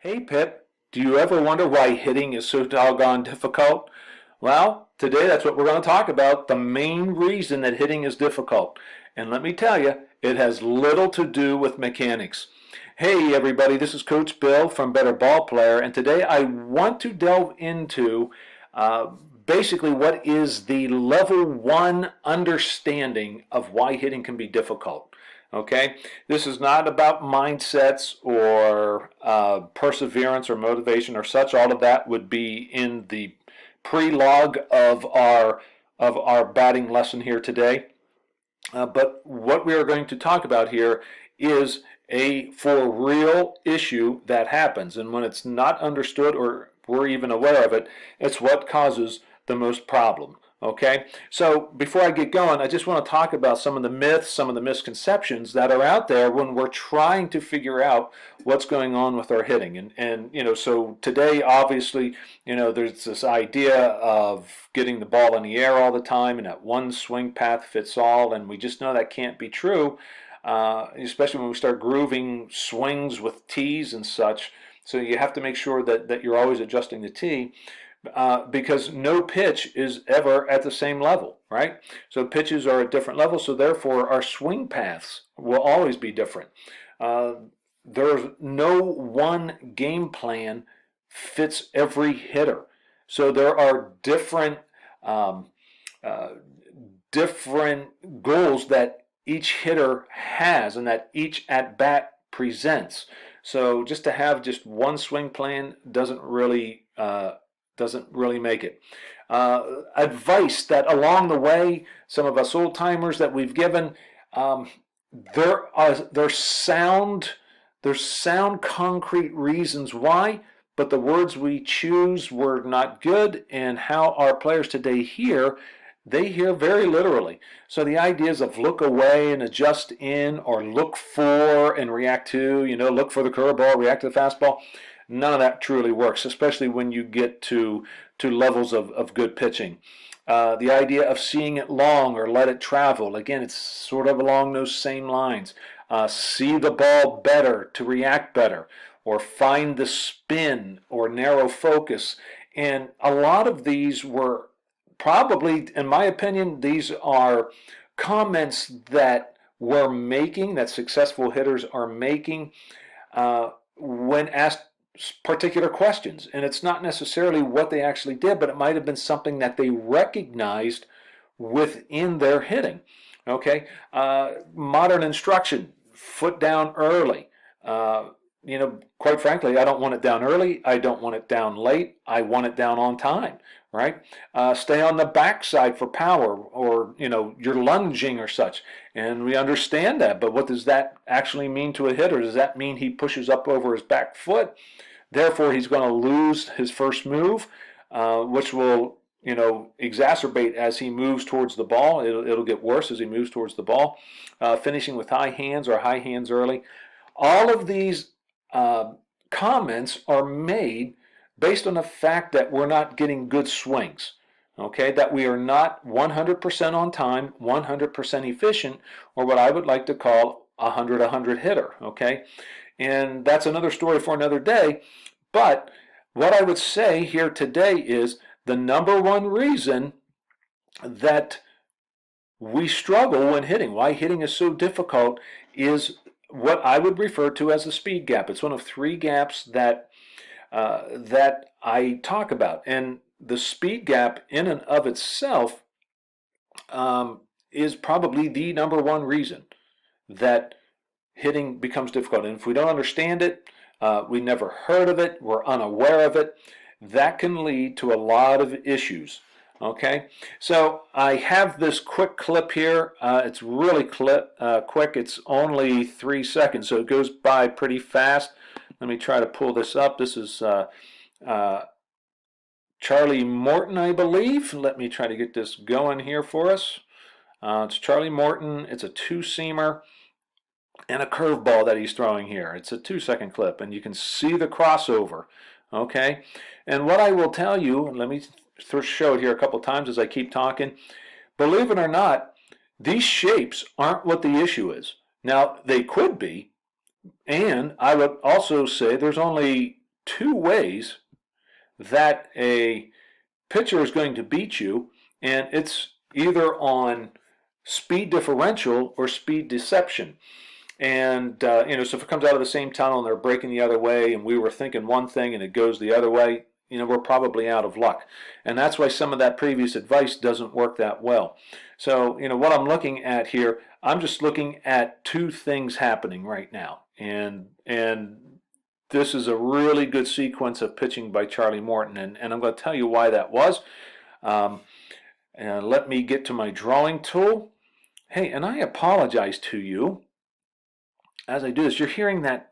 Hey Pip, do you ever wonder why hitting is so doggone difficult? Well, today that's what we're going to talk about, the main reason that hitting is difficult. And let me tell you, it has little to do with mechanics. Hey everybody, this is Coach Bill from Better Ball Player, and today I want to delve into uh, basically what is the level one understanding of why hitting can be difficult. Okay, this is not about mindsets or perseverance or motivation or such. All of that would be in the pre-log of our batting lesson here today. But what we are going to talk about here is a for real issue that happens, and when it's not understood or we're even aware of it, it's what causes the most problem. Okay, so before I get going, I just want to talk about some of the myths, some of the misconceptions that are out there when we're trying to figure out what's going on with our hitting. And so today, obviously, there's this idea of getting the ball in the air all the time and that one swing path fits all, and we just know that can't be true, especially when we start grooving swings with tees and such. So you have to make sure that you're always adjusting the tee because no pitch is ever at the same level, right? So pitches are at different levels, so therefore our swing paths will always be different. Uh, there's no one game plan fits every hitter. So there are um, uh, different goals that each hitter has and that each at bat presents. So just to have just one swing plan doesn't really make it. Advice that along the way, some of us old timers that we've given, um, there's sound concrete reasons why, but the words we choose were not good, and how our players today hear, they hear very literally. So the ideas of look away and adjust in, or look for and react to, look for the curveball, react to the fastball, none of that truly works, especially when you get to levels of good pitching. The idea of seeing it long or let it travel, again, it's sort of along those same lines. See the ball better to react better, or find the spin or narrow focus. And a lot of these were probably, in my opinion, these are comments that we're making, that successful hitters are making when asked particular questions. And it's not necessarily what they actually did, but it might have been something that they recognized within their hitting. Okay, modern instruction, foot down early. Quite frankly, I don't want it down early. I don't want it down late. I want it down on time, right? Stay on the backside for power, or, you're lunging or such. And we understand that, but what does that actually mean to a hitter? Does that mean he pushes up over his back foot? Therefore, he's going to lose his first move, which will, exacerbate as he moves towards the ball. It'll get worse as he moves towards the ball. Finishing with high hands or high hands early. All of these comments are made based on the fact that we're not getting good swings, okay? That we are not 100% on time, 100% efficient, or what I would like to call a 100-100 hitter, okay? And that's another story for another day. But what I would say here today is the number one reason that we struggle when hitting, why hitting is so difficult, is what I would refer to as the speed gap. It's one of three gaps that I talk about, and the speed gap in and of itself is probably the number one reason that hitting becomes difficult. And if we don't understand it, we never heard of it, we're unaware of it, that can lead to a lot of issues. Okay, so I have this quick clip here. It's really quick. It's only 3 seconds, so it goes by pretty fast. Let me try to pull this up. This is Charlie Morton, I believe. Let me try to get this going here for us. It's Charlie Morton. It's a two-seamer and a curveball that he's throwing here. It's a 2-second clip, and you can see the crossover. Okay, and what I will tell you, let me show it here a couple times as I keep talking. Believe it or not, these shapes aren't what the issue is. Now, they could be, and I would also say there's only two ways that a pitcher is going to beat you, and it's either on speed differential or speed deception. And, so if it comes out of the same tunnel and they're breaking the other way and we were thinking one thing and it goes the other way, we're probably out of luck. And that's why some of that previous advice doesn't work that well. So, what I'm looking at here, I'm just looking at two things happening right now. And this is a really good sequence of pitching by Charlie Morton. And I'm going to tell you why that was. And let me get to my drawing tool. Hey, and I apologize to you. As I do this, you're hearing that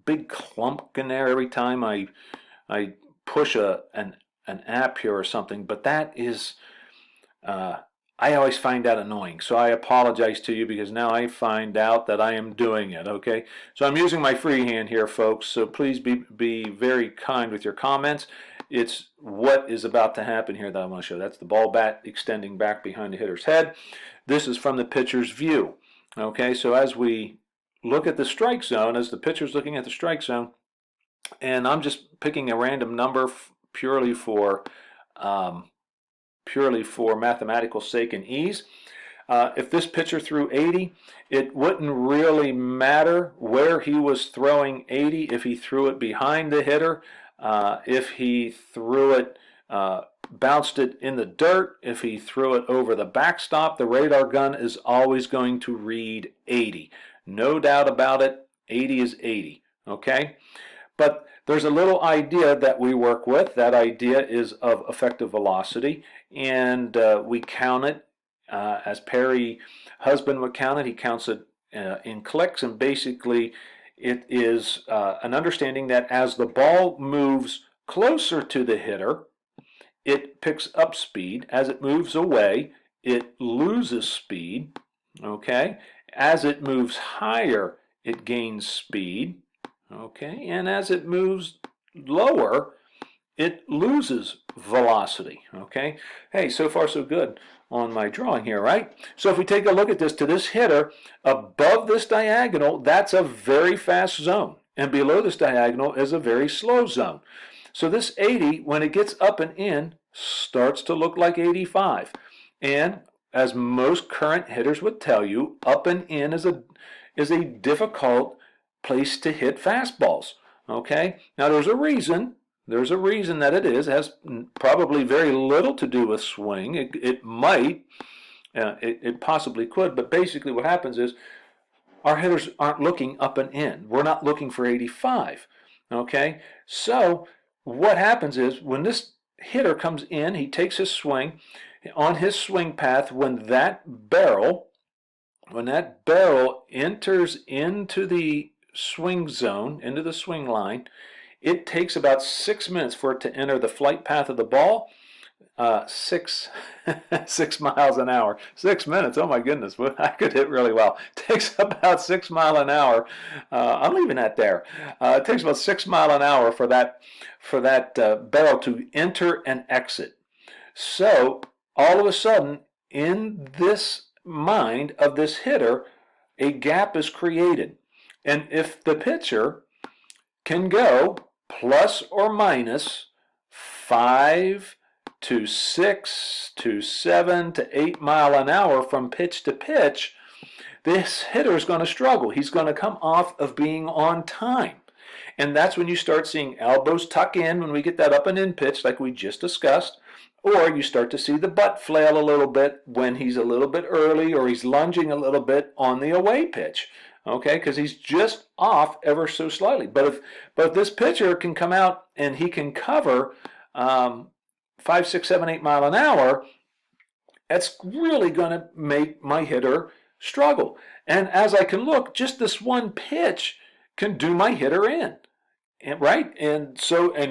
big clump in there every time I push an app here or something, but that is, I always find that annoying. So I apologize to you because now I find out that I am doing it, okay? So I'm using my freehand here, folks, so please be very kind with your comments. It's what is about to happen here that I want to show. That's the ball bat extending back behind the hitter's head. This is from the pitcher's view, okay? So as we look at the strike zone, as the pitcher's looking at the strike zone, and I'm just picking a random number purely for mathematical sake and ease. If this pitcher threw 80, it wouldn't really matter where he was throwing 80. If he threw it behind the hitter, if he threw it, bounced it in the dirt, if he threw it over the backstop, the radar gun is always going to read 80. No doubt about it, 80 is 80, okay? But there's a little idea that we work with. That idea is of effective velocity, and we count it as Perry Husband would count it. He counts it in clicks, and basically it is an understanding that as the ball moves closer to the hitter, it picks up speed. As it moves away, it loses speed, okay? As it moves higher, it gains speed, okay? And as it moves lower, it loses velocity, okay? Hey, so far so good on my drawing here, right? So if we take a look at this, to this hitter, above this diagonal, that's a very fast zone. And below this diagonal is a very slow zone. So this 80, when it gets up and in, starts to look like 85. And as most current hitters would tell you, up and in is a difficult place to hit fastballs. Okay? Now there's a reason. There's a reason that it is. It has probably very little to do with swing. It might. It possibly could. But basically what happens is our hitters aren't looking up and in. We're not looking for 85. Okay? So what happens is when this hitter comes in, he takes his swing. On his swing path, when that barrel enters into the swing zone, into the swing line, it takes about 6 minutes for it to enter the flight path of the ball. 6 miles an hour. 6 minutes, oh my goodness, I could hit really well. It takes about 6 miles an hour. I'm leaving that there. It takes about 6 miles an hour for that barrel to enter and exit. So all of a sudden, in this mind of this hitter, a gap is created. And if the pitcher can go plus or minus 5 to 6 to 7 to 8 miles an hour from pitch to pitch, this hitter is going to struggle. He's going to come off of being on time. And that's when you start seeing elbows tuck in when we get that up and in pitch like we just discussed. Or you start to see the butt flail a little bit when he's a little bit early, or he's lunging a little bit on the away pitch, okay? Because he's just off ever so slightly. But if this pitcher can come out and he can cover 5, 6, 7, 8 miles an hour, that's really going to make my hitter struggle. And as I can look, just this one pitch can do my hitter in. Right? And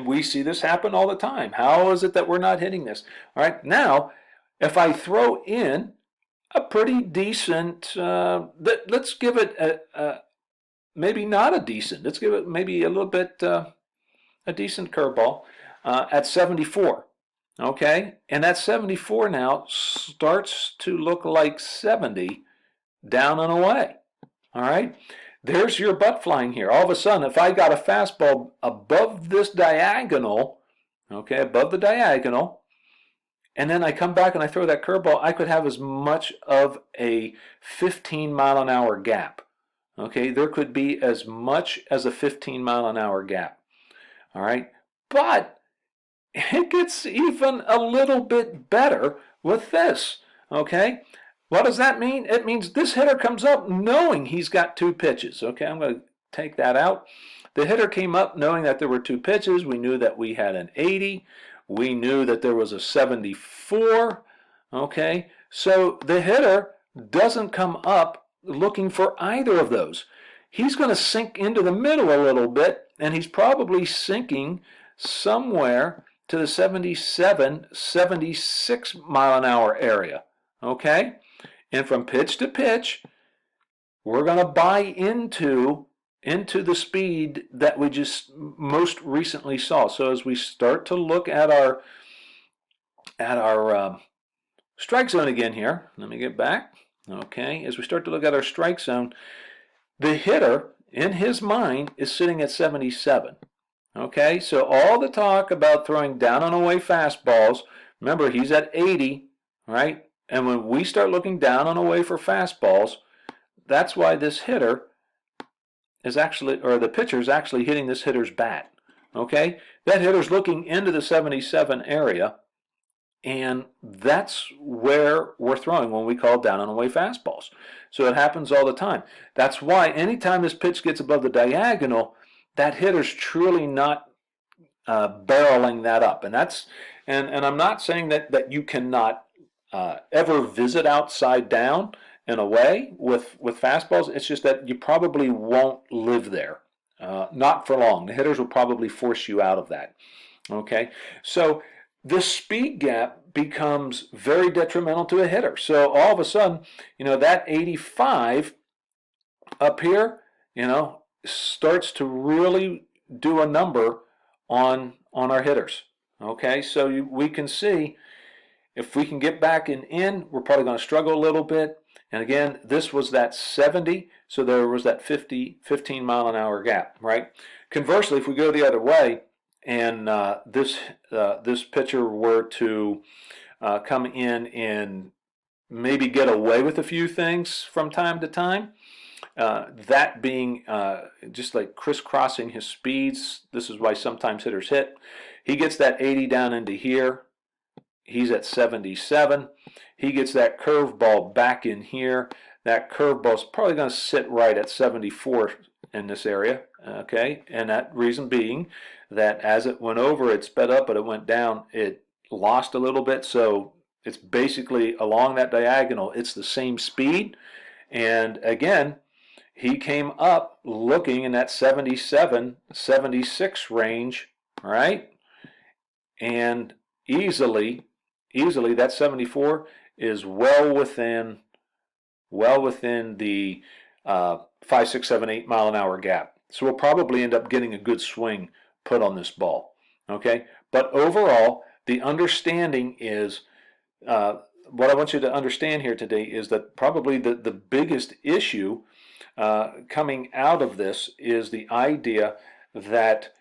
we see this happen all the time. How is it that we're not hitting this? All right. Now, if I throw in a pretty decent, let's give it maybe not a decent. Let's give it maybe a little bit a decent curveball at 74. Okay. And that 74 now starts to look like 70 down and away. All right. there's your butt flying here. All of a sudden, if I got a fastball above this diagonal, okay, above the diagonal, and then I come back and I throw that curveball, I could have as much of a 15-mile-an-hour gap. Okay, there could be as much as a 15-mile-an-hour gap. All right, but it gets even a little bit better with this. Okay, what does that mean? It means this hitter comes up knowing he's got two pitches. Okay, I'm going to take that out. The hitter came up knowing that there were two pitches. We knew that we had an 80. We knew that there was a 74. Okay, so the hitter doesn't come up looking for either of those. He's going to sink into the middle a little bit, and he's probably sinking somewhere to the 77, 76 mile an hour area. Okay, and from pitch to pitch, we're going to buy into the speed that we just most recently saw. So as we start to look at our strike zone again here, let me get back. Okay, as we start to look at our strike zone, the hitter in his mind is sitting at 77. Okay, so all the talk about throwing down and away fastballs, remember he's at 80, right? And when we start looking down and away for fastballs, that's why this hitter is actually, or the pitcher is actually hitting this hitter's bat. Okay, that hitter's looking into the 77 area, and that's where we're throwing when we call down and away fastballs. So it happens all the time. That's why anytime this pitch gets above the diagonal, that hitter's truly not barreling that up. And that's and I'm not saying that you cannot ever visit outside down and away with fastballs. It's just that you probably won't live there. Not for long. The hitters will probably force you out of that. Okay, so this speed gap becomes very detrimental to a hitter. So all of a sudden, that 85 up here, starts to really do a number on our hitters. Okay, so we can see if we can get back in, we're probably going to struggle a little bit. And again, this was that 70, so there was that 15 mile an hour gap, right? Conversely, if we go the other way, and this pitcher were to come in and maybe get away with a few things from time to time, that being just like crisscrossing his speeds. This is why sometimes hitters hit. He gets that 80 down into here. He's at 77. He gets that curveball back in here. That curveball is probably going to sit right at 74 in this area. Okay, and that reason being that as it went over, it sped up, but it went down, it lost a little bit. So it's basically along that diagonal, it's the same speed. And again, he came up looking in that 77, 76 range, right? And easily that 74 is well within the 5, 6, 7, 8 mile an hour gap. So we'll probably end up getting a good swing put on this ball. Okay, but overall, the understanding is what I want you to understand here today is that probably the biggest issue coming out of this is the idea that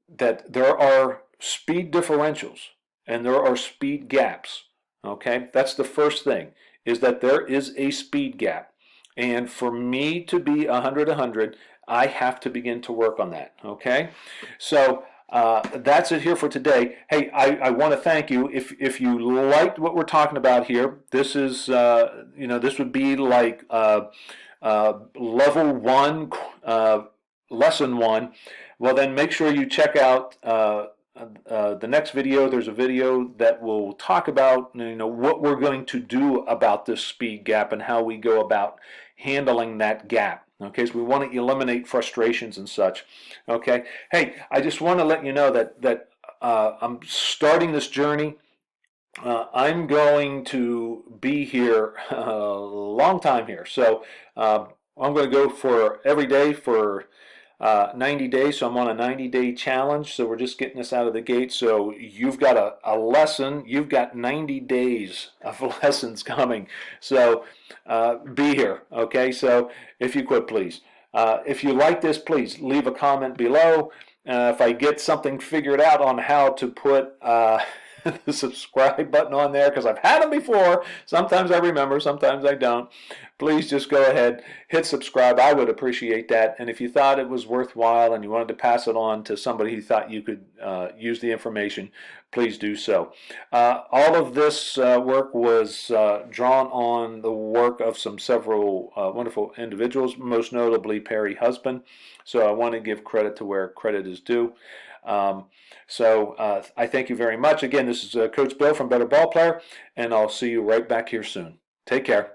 there are speed differentials and there are speed gaps. Okay, that's the first thing, is that there is a speed gap. And for me to be 100, I have to begin to work on that. Okay, so that's it here for today. Hey, I want to thank you. If you liked what we're talking about here, this is this would be like level 1, lesson 1. Well, then make sure you check out the next video. There's a video that will talk about what we're going to do about this speed gap and how we go about handling that gap. Okay, so we want to eliminate frustrations and such. Okay, hey, I just want to let you know that I'm starting this journey. I'm going to be here a long time here, so I'm going to go for every day for 90 days, so I'm on a 90-day challenge, so we're just getting this out of the gate. So you've got a lesson, you've got 90 days of lessons coming, so be here, okay? So if you could, please. If you like this, please leave a comment below. If I get something figured out on how to put the subscribe button on there, because I've had them before. Sometimes I remember, sometimes I don't. Please just go ahead, hit subscribe. I would appreciate that. And if you thought it was worthwhile and you wanted to pass it on to somebody who thought you could use the information, please do so. All of this work was drawn on the work of several wonderful individuals, most notably Perry Husband. So I want to give credit to where credit is due. I thank you very much. Again, this is Coach Bill from Better Ball Player, and I'll see you right back here soon. Take care.